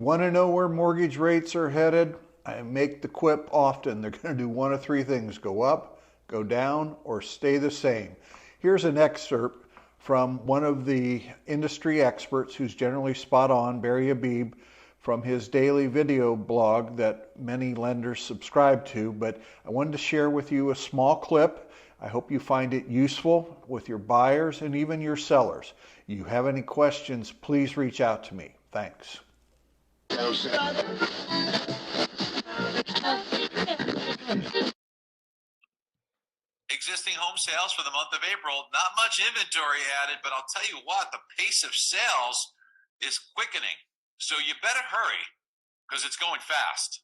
Want to know where mortgage rates are headed? I make the quip often. They're going to do one of three things: go up, go down, or stay the same. Here's an excerpt from one of the industry experts who's generally spot on, Barry Abib, from his daily video blog that many lenders subscribe to. But I wanted to share with you a small clip. I hope you find it useful with your buyers and even your sellers. You have any questions, please reach out to me. Thanks. Existing home sales for the month of April, not much inventory added, but I'll tell you what, the pace of sales is quickening. So you better hurry because it's going fast.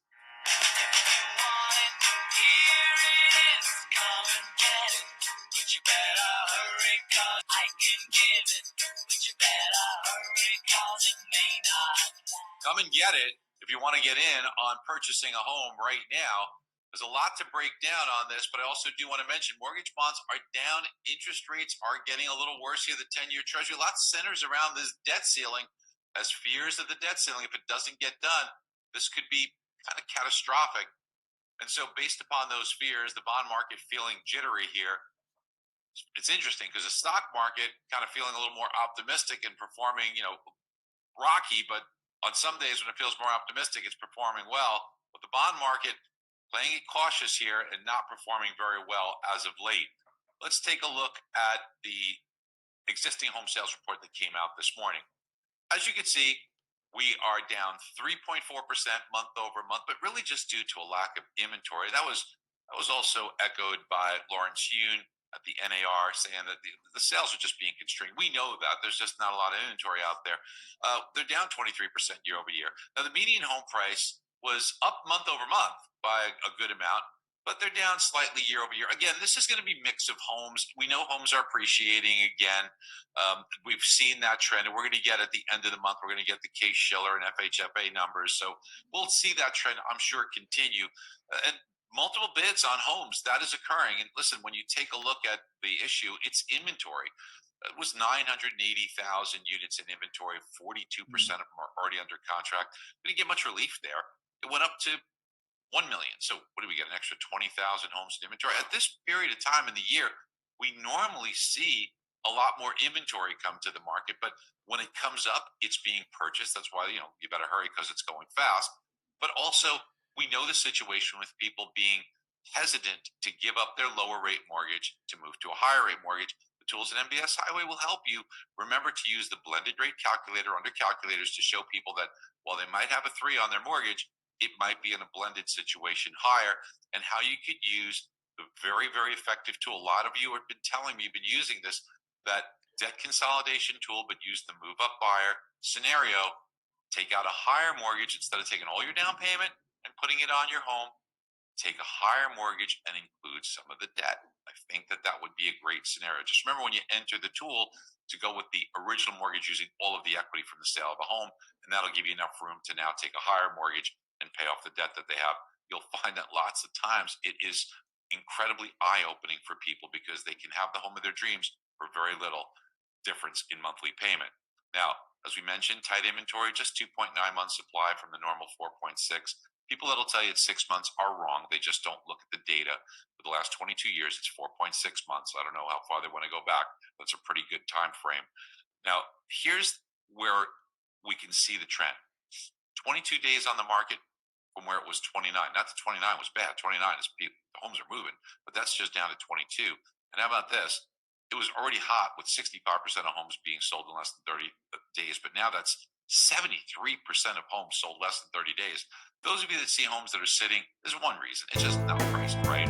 Come and get it if you want to get in on purchasing a home right now. There's a lot to break down on this, but I also do want to mention mortgage bonds are down. Interest rates are getting a little worse here. The 10-year Treasury, a lot centers around this debt ceiling. As fears of the debt ceiling, if it doesn't get done, this could be kind of catastrophic. And so based upon those fears, the bond market feeling jittery here. It's interesting because the stock market kind of feeling a little more optimistic and performing, rocky, but on some days when it feels more optimistic, it's performing well. But the bond market playing it cautious here and not performing very well as of late. Let's take a look at the existing home sales report that came out this morning. As you can see, we are down 3.4% month over month, but really just due to a lack of inventory. That was also echoed by Lawrence Yun at the NAR, saying that the sales are just being constrained. We know that there's just not a lot of inventory out there. They're down 23% year over year. Now, the median home price was up month over month by a good amount, but they're down slightly year over year. Again, this is going to be a mix of homes. We know homes are appreciating again. We've seen that trend, and we're going to get at the end of the month, we're going to get the Case Shiller and FHFA numbers. So we'll see that trend, I'm sure, continue. And multiple bids on homes, that is occurring. And listen, when you take a look at the issue, it's inventory. It was 980,000 units in inventory. 42% of them are already under contract. We didn't get much relief there. It went up to 1 million. So what do we get? An extra 20,000 homes in inventory. At this period of time in the year, we normally see a lot more inventory come to the market, but when it comes up, it's being purchased. That's why, you better hurry because it's going fast. But also, we know the situation with people being hesitant to give up their lower rate mortgage to move to a higher rate mortgage. The tools at MBS Highway will help you. Remember to use the blended rate calculator under calculators to show people that while they might have a 3 on their mortgage, it might be in a blended situation higher, and how you could use the very, very effective tool. A lot of you have been telling me you've been using this, that debt consolidation tool, but use the move up buyer scenario. Take out a higher mortgage instead of taking all your down payment and putting it on your home. Take a higher mortgage and include some of the debt. I think that would be a great scenario. Just remember when you enter the tool to go with the original mortgage using all of the equity from the sale of a home, and that'll give you enough room to now take a higher mortgage and pay off the debt that they have. You'll find that lots of times it is incredibly eye-opening for people because they can have the home of their dreams for very little difference in monthly payment. Now, as we mentioned, tight inventory, just 2.9 months supply from the normal 4.6. People that'll tell you it's 6 months are wrong. They just don't look at the data. For the last 22 years, it's 4.6 months. I don't know how far they want to go back. That's a pretty good time frame. Now, here's where we can see the trend. 22 days on the market from where it was 29. Not that 29 was bad. 29 is people, the homes are moving, but that's just down to 22. And how about this? It was already hot with 65% of homes being sold in less than 30 days, but now that's 73% of homes sold less than 30 days. Those of you that see homes that are sitting, there's one reason. It's just not priced right.